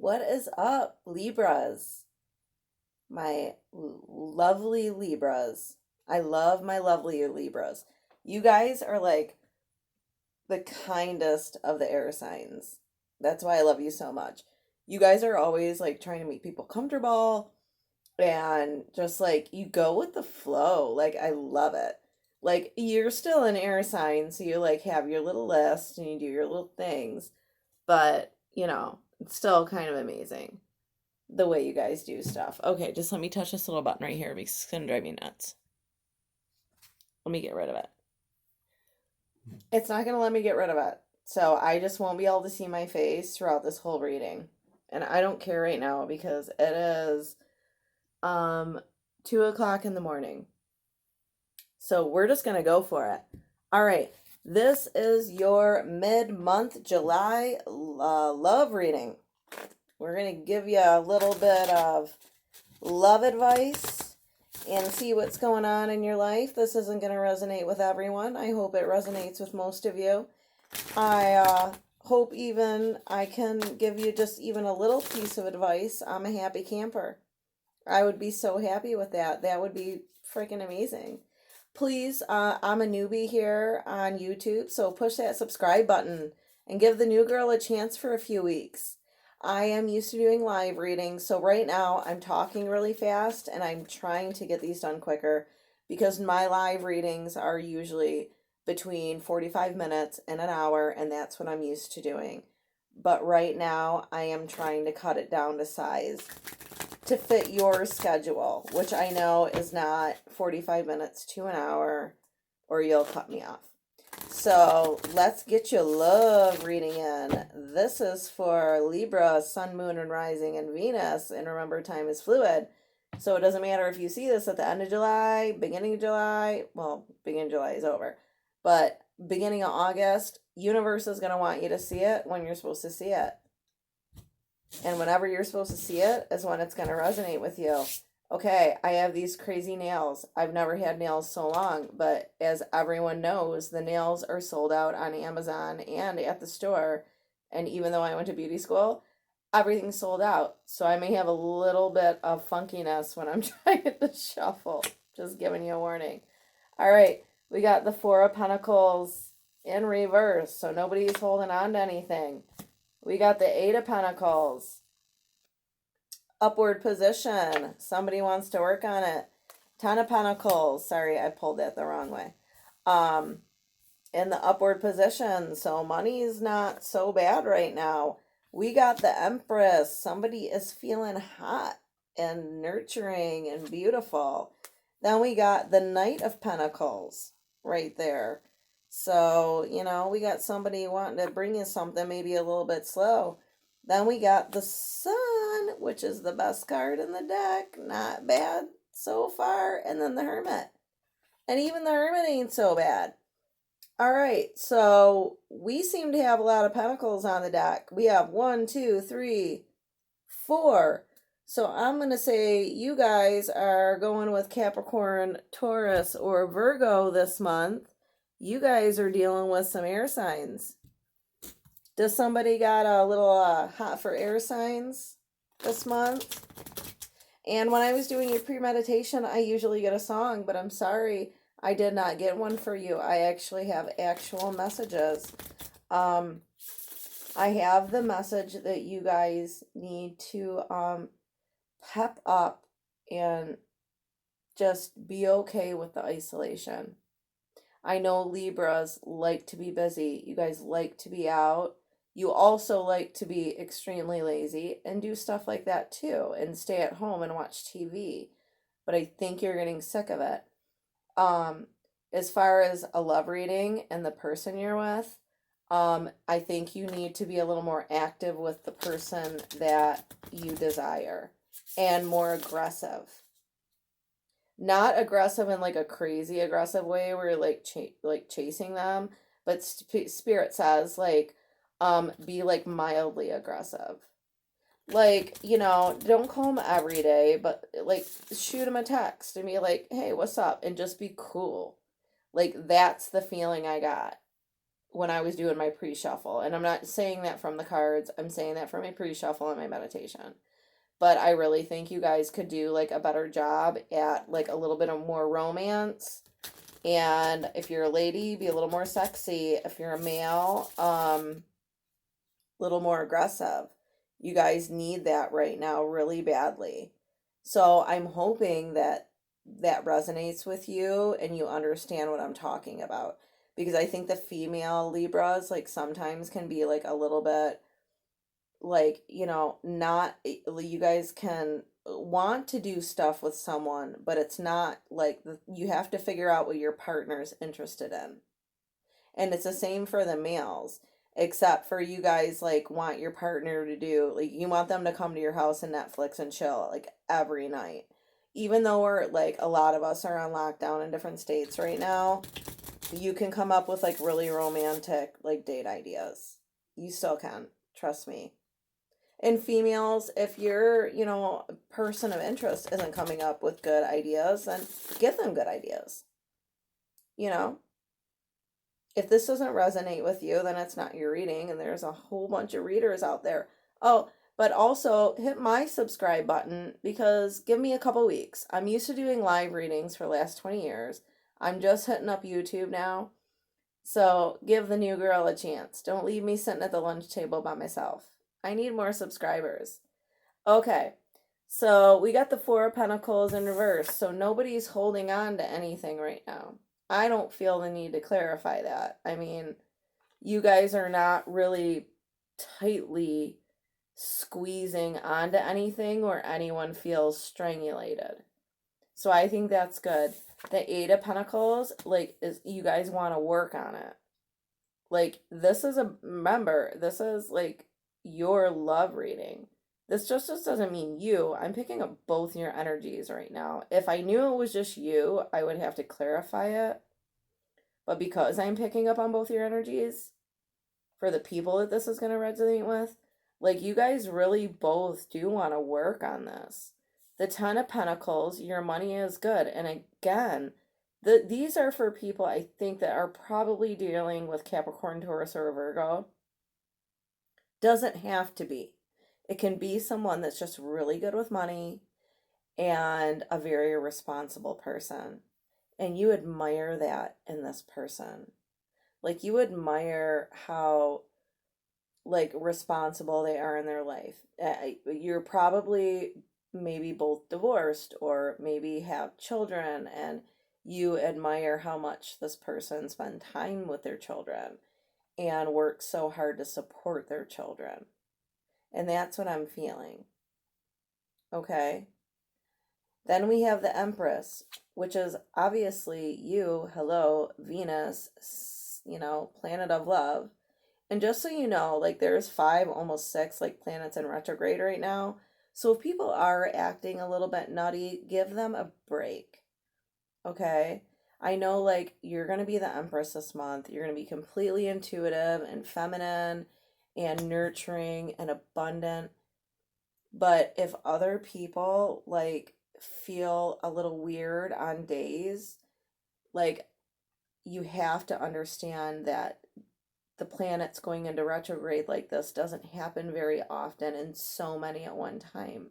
What is up, Libras? My lovely Libras. I love my lovely Libras. You guys are like the kindest of the air signs. That's why I love you so much. You guys are always like trying to make people comfortable and just like you go with the flow. Like, I love it. Like, you're still an air sign, so you like have your little list and you do your little things, but it's still kind of amazing the way you guys do stuff. Okay, just let me touch this little button right here because it's gonna drive me nuts. Let me get rid of it. It's not gonna let me get rid of it. So I just won't be able to see my face throughout this whole reading. And I don't care right now because it is 2 o'clock in the morning. So we're just gonna go for it. All right. This is your mid-month July love reading. We're going to give you a little bit of love advice and see what's going on in your life. This isn't going to resonate with everyone. I hope it resonates with most of you. I hope even I can give you just even a little piece of advice. I'm a happy camper. I would be so happy with that. That would be freaking amazing. Please, I'm a newbie here on YouTube, so push that subscribe button and give the new girl a chance for a few weeks. I am used to doing live readings, so right now I'm talking really fast and I'm trying to get these done quicker because my live readings are usually between 45 minutes and an hour, and that's what I'm used to doing. But right now I am trying to cut it down to size to fit your schedule, which I know is not 45 minutes to an hour, or you'll cut me off. So let's get your love reading in. This is for Libra, Sun, Moon, and Rising, and Venus. And remember, time is fluid. So it doesn't matter if you see this at the end of July, beginning of July. Well, beginning of July is over. But beginning of August, universe is going to want you to see it when you're supposed to see it. And whenever you're supposed to see it is when it's going to resonate with you. Okay, I have these crazy nails. I've never had nails so long, but as everyone knows, the nails are sold out on Amazon and at the store. And even though I went to beauty school, everything's sold out. So I may have a little bit of funkiness when I'm trying to shuffle. Just giving you a warning. All right, we got the Four of Pentacles in reverse, so nobody's holding on to anything. We got the Eight of Pentacles. Upward position. Somebody wants to work on it. Ten of Pentacles. Sorry, I pulled that the wrong way. In the upward position. So money's not so bad right now. We got the Empress. Somebody is feeling hot and nurturing and beautiful. Then we got the Knight of Pentacles right there. So, we got somebody wanting to bring you something maybe a little bit slow. Then we got the Sun, which is the best card in the deck. Not bad so far. And then the Hermit. And even the Hermit ain't so bad. All right, so we seem to have a lot of Pentacles on the deck. We have 1, 2, 3, 4. So I'm going to say you guys are going with Capricorn, Taurus, or Virgo this month. You guys are dealing with some air signs. Does somebody got a little hot for air signs this month? And when I was doing your premeditation, I usually get a song, but I'm sorry, I did not get one for you. I actually have actual messages. I have the message that you guys need to pep up and just be okay with the isolation. I know Libras like to be busy. You guys like to be out. You also like to be extremely lazy and do stuff like that too and stay at home and watch TV. But I think you're getting sick of it. As far as a love reading and the person you're with, I think you need to be a little more active with the person that you desire and more aggressive. Not aggressive in like a crazy aggressive way where you're like chasing them, but Spirit says be like mildly aggressive. Like, don't call them every day, but like shoot them a text and be like, hey, what's up? And just be cool. Like, that's the feeling I got. when I was doing my pre-shuffle. And I'm not saying that from the cards, I'm saying that from my pre-shuffle and my meditation. But I really think you guys could do like a better job at like a little bit of more romance. And if you're a lady, be a little more sexy. If you're a male, little more aggressive. You guys need that right now really badly. So I'm hoping that that resonates with you and you understand what I'm talking about. Because I think the female Libras like sometimes can be like a little bit like, not, you guys can want to do stuff with someone, but it's not like you have to figure out what your partner's interested in. And it's the same for the males, except for you guys like want your partner to do, like, you want them to come to your house and Netflix and chill like every night. Even though we're like, a lot of us are on lockdown in different states right now, you can come up with like really romantic like date ideas. You still can, trust me. And females, if your, person of interest isn't coming up with good ideas, then give them good ideas. You know? If this doesn't resonate with you, then it's not your reading, and there's a whole bunch of readers out there. Oh, but also hit my subscribe button because give me a couple weeks. I'm used to doing live readings for the last 20 years. I'm just hitting up YouTube now. So give the new girl a chance. Don't leave me sitting at the lunch table by myself. I need more subscribers. Okay, so we got the Four of Pentacles in reverse. So nobody's holding on to anything right now. I don't feel the need to clarify that. I mean, you guys are not really tightly squeezing onto anything where anyone feels strangulated. So I think that's good. The Eight of Pentacles, like, is you guys want to work on it. Like, remember, this is like your love reading. This just doesn't mean you. I'm picking up both your energies right now. If I knew it was just you, I would have to clarify it. But because I'm picking up on both your energies, for the people that this is going to resonate with, like, you guys really both do want to work on this. The Ten of Pentacles, your money is good. And again, these are for people I think that are probably dealing with Capricorn, Taurus, or Virgo. Doesn't have to be. It can be someone that's just really good with money and a very responsible person. And you admire that in this person. Like, you admire how, like, responsible they are in their life. You're probably maybe both divorced or maybe have children, and you admire how much this person spends time with their children and works so hard to support their children. And that's what I'm feeling. Okay? Then we have the Empress, which is obviously you, hello, Venus, planet of love. And just so you know, like, there's 5, almost 6, like, planets in retrograde right now. So if people are acting a little bit nutty, give them a break. Okay? I know, like, you're going to be the Empress this month. You're going to be completely intuitive and feminine and nurturing and abundant. But if other people, like, feel a little weird on days, like, you have to understand that the planets going into retrograde like this doesn't happen very often and so many at one time.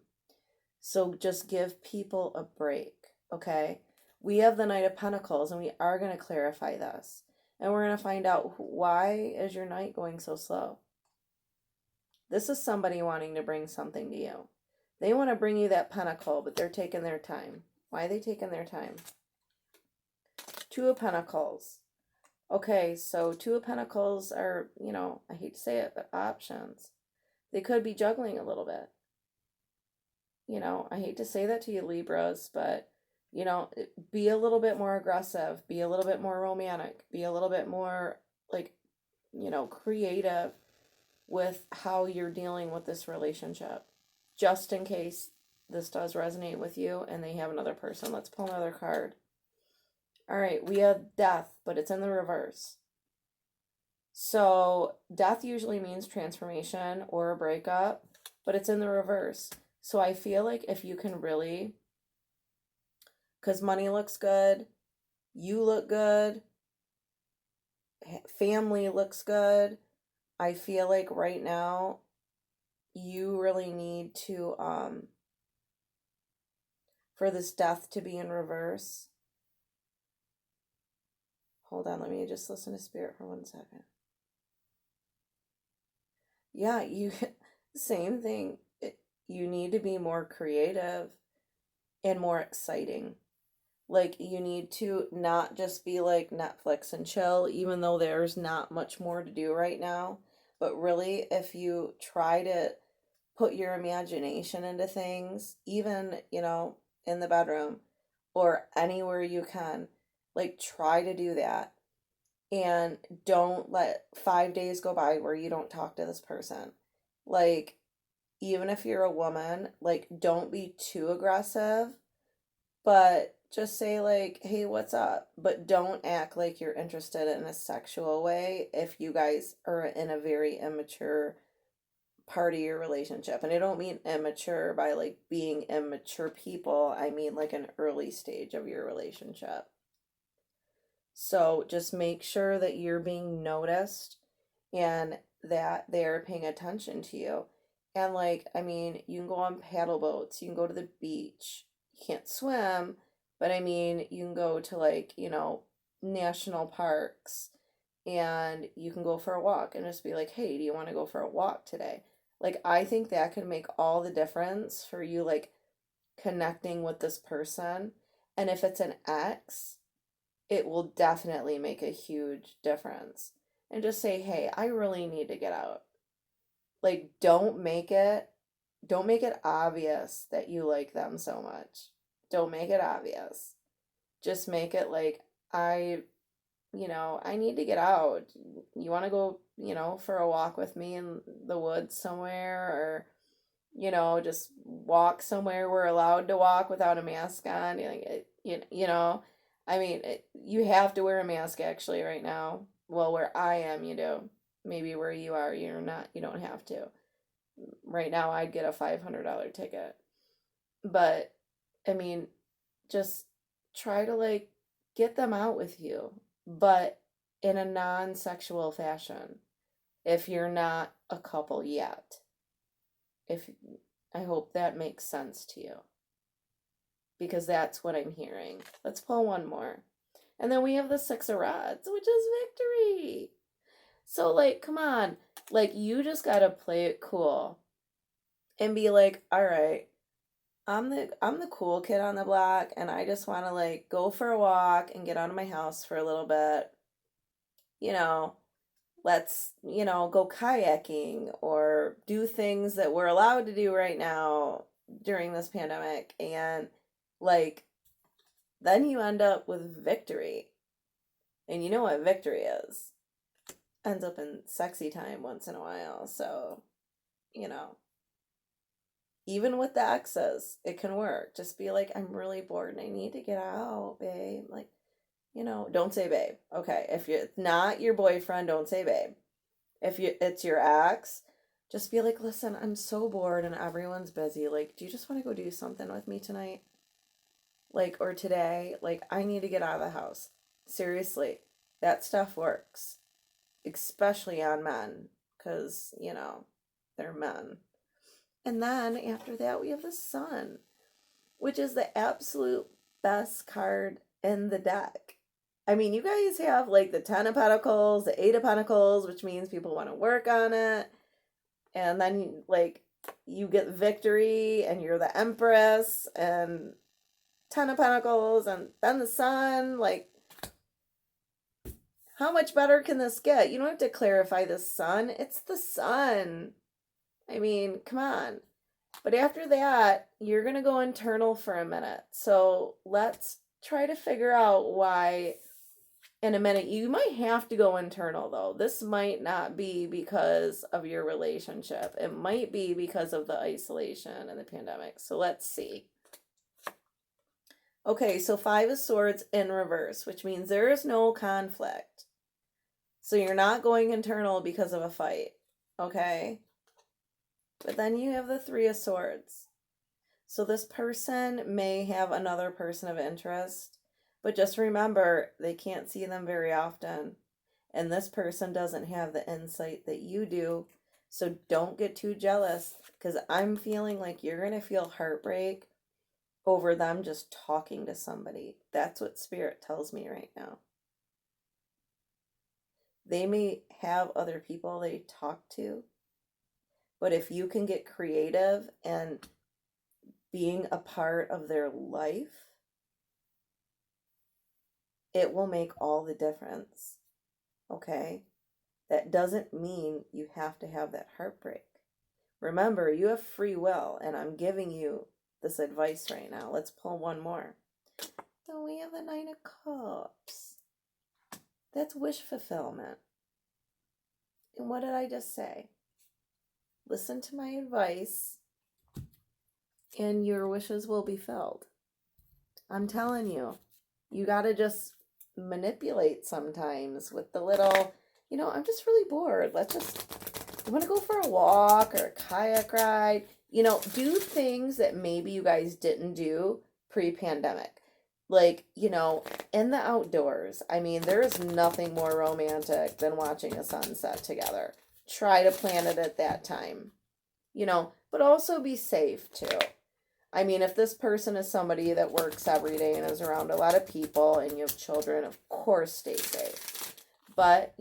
So just give people a break, okay? We have the Knight of Pentacles, and we are going to clarify this. And we're going to find out why is your night going so slow. This is somebody wanting to bring something to you. They want to bring you that pentacle, but they're taking their time. Why are they taking their time? Two of Pentacles. Okay, so Two of Pentacles are, I hate to say it, but options. They could be juggling a little bit. I hate to say that to you, Libras, but, be a little bit more aggressive. Be a little bit more romantic. Be a little bit more, like, creative with how you're dealing with this relationship. Just in case this does resonate with you and they have another person. Let's pull another card. All right, we have Death, but it's in the reverse. So death usually means transformation or a breakup, but it's in the reverse. So I feel like if you can really, because money looks good, you look good, family looks good. I feel like right now you really need to for this death to be in reverse. Hold on, let me just listen to spirit for 1 second. Yeah, you same thing. You need to be more creative and more exciting. Like, you need to not just be like Netflix and chill, even though there's not much more to do right now. But really, if you try to put your imagination into things, even, in the bedroom or anywhere you can, like, try to do that. And don't let 5 days go by where you don't talk to this person. Like, even if you're a woman, like, don't be too aggressive, but just say, like, hey, what's up? But don't act like you're interested in a sexual way if you guys are in a very immature part of your relationship. And I don't mean immature by like being immature people, I mean like an early stage of your relationship. So just make sure that you're being noticed and that they're paying attention to you. And like, I mean, you can go on paddle boats, you can go to the beach. You can't swim, but I mean, you can go to like, national parks and you can go for a walk and just be like, hey, do you want to go for a walk today? Like, I think that could make all the difference for you, like, connecting with this person. And if it's an ex, it will definitely make a huge difference. And just say, hey, I really need to get out. Like, don't make it obvious that you like them so much. Don't make it obvious. Just make it like, I need to get out. You want to go, for a walk with me in the woods somewhere, or, just walk somewhere we're allowed to walk without a mask on. I mean, you have to wear a mask actually right now. Well, where I am, you do. Maybe where you are, you're not, you don't have to. Right now, I'd get a $500 ticket. But, I mean, just try to like get them out with you, but in a non-sexual fashion if you're not a couple yet. If I hope that makes sense to you, because that's what I'm hearing. Let's pull one more. And then we have the Six of Rods, which is victory. So like, come on. Like, you just got to play it cool and be like, all right, I'm the cool kid on the block and I just want to like go for a walk and get out of my house for a little bit. You know, let's, go kayaking or do things that we're allowed to do right now during this pandemic. And like, then you end up with victory. And you know what victory is? Ends up in sexy time once in a while. So, you know, even with the exes, it can work. Just be like, I'm really bored and I need to get out, babe. Like, don't say babe. Okay, if it's not your boyfriend, don't say babe. If it's your ex, just be like, listen, I'm so bored and everyone's busy. Like, do you just want to go do something with me tonight? Like, or today? Like, I need to get out of the house. Seriously, that stuff works, especially on men, because, they're men. And then after that, we have the Sun, which is the absolute best card in the deck. I mean, you guys have like the Ten of Pentacles, the Eight of Pentacles, which means people want to work on it. And then, like, you get victory and you're the Empress and Ten of Pentacles and then the Sun. Like, how much better can this get? You don't have to clarify the Sun. It's the Sun. I mean, come on. But after that, you're going to go internal for a minute. So let's try to figure out why in a minute. You might have to go internal, though. This might not be because of your relationship. It might be because of the isolation and the pandemic. So let's see. Okay, so Five of Swords in reverse, which means there is no conflict. So you're not going internal because of a fight. Okay? But then you have the Three of Swords. So this person may have another person of interest, but just remember, they can't see them very often. And this person doesn't have the insight that you do. So don't get too jealous, because I'm feeling like you're going to feel heartbreak over them just talking to somebody. That's what Spirit tells me right now. They may have other people they talk to, but if you can get creative and being a part of their life, it will make all the difference. Okay? That doesn't mean you have to have that heartbreak. Remember, you have free will, and I'm giving you this advice right now. Let's pull one more. So we have the Nine of Cups. That's wish fulfillment. And what did I just say? Listen to my advice, and your wishes will be filled. I'm telling you, you got to just manipulate sometimes with the little, I'm just really bored. I want to go for a walk or a kayak ride. Do things that maybe you guys didn't do pre-pandemic. Like, in the outdoors. I mean, there is nothing more romantic than watching a sunset together. Try to plan it at that time, but also be safe too. I mean, if this person is somebody that works every day and is around a lot of people and you have children, of course stay safe. But,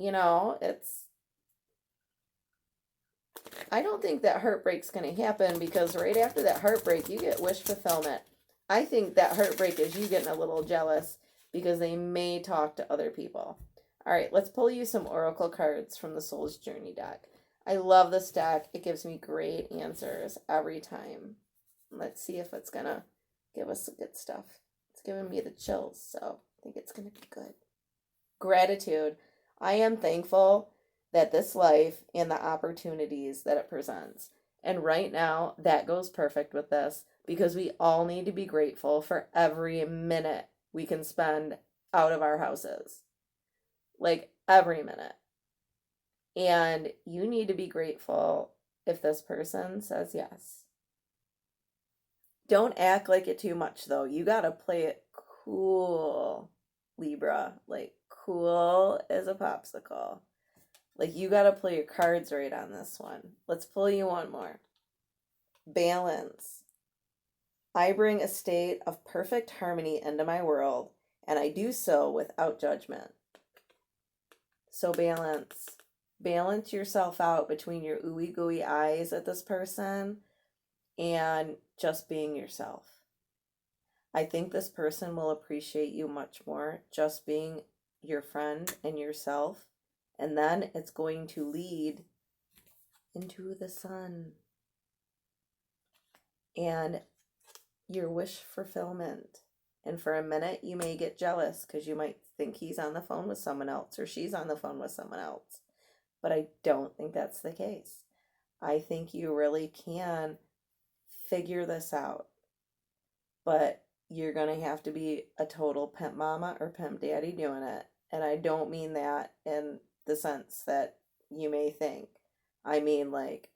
I don't think that heartbreak's going to happen, because right after that heartbreak, you get wish fulfillment. I think that heartbreak is you getting a little jealous because they may talk to other people. All right, let's pull you some oracle cards from the Soul's Journey deck. I love this deck. It gives me great answers every time. Let's see if it's going to give us the good stuff. It's giving me the chills, so I think it's going to be good. Gratitude. I am thankful that this life and the opportunities that it presents. And right now, that goes perfect with this, because we all need to be grateful for every minute we can spend out of our houses. Like, every minute. And you need to be grateful if this person says yes. Don't act like it too much, though. You gotta play it cool, Libra. Like, cool as a popsicle. Like, you gotta play your cards right on this one. Let's pull you one more. Balance. I bring a state of perfect harmony into my world, and I do so without judgment. So balance. Balance yourself out between your ooey gooey eyes at this person and just being yourself. I think this person will appreciate you much more just being your friend and yourself. And then it's going to lead into the sun and your wish fulfillment. And for a minute, you may get jealous because you might think he's on the phone with someone else or she's on the phone with someone else. But I don't think that's the case. I think you really can figure this out. But you're going to have to be a total pimp mama or pimp daddy doing it. And I don't mean that in the sense that you may think. I mean, like,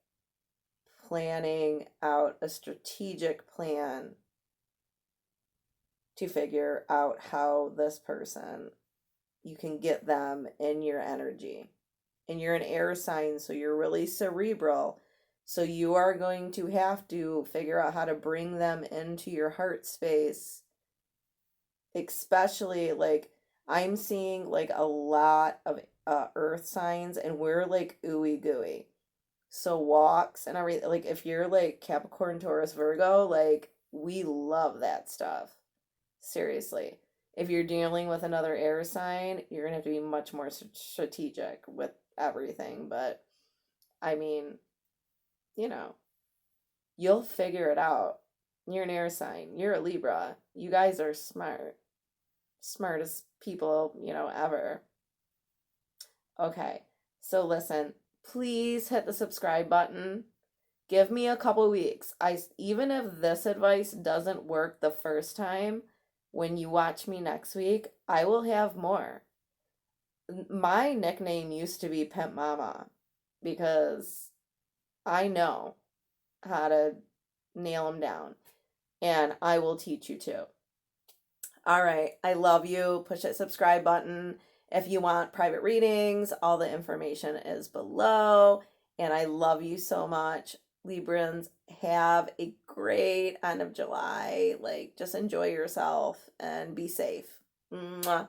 planning out a strategic plan to figure out how this person, you can get them in your energy. And you're an air sign, so you're really cerebral. So you are going to have to figure out how to bring them into your heart space. Especially, like, I'm seeing, like, a lot of earth signs, and we're, like, ooey gooey. So walks and everything, like, if you're, like, Capricorn, Taurus, Virgo, like, we love that stuff. Seriously. If you're dealing with another air sign, you're going to have to be much more strategic with everything. But, I mean, you'll figure it out. You're an air sign. You're a Libra. You guys are smart. Smartest people, ever. Okay. So listen, please hit the subscribe button. Give me a couple weeks. Even if this advice doesn't work the first time, when you watch me next week, I will have more. My nickname used to be Pimp Mama because I know how to nail them down, and I will teach you too. All right, I love you. Push that subscribe button, If you want private readings, all the information is below. And I love you so much. Librans, have a great end of July. Like, just enjoy yourself and be safe. Mwah.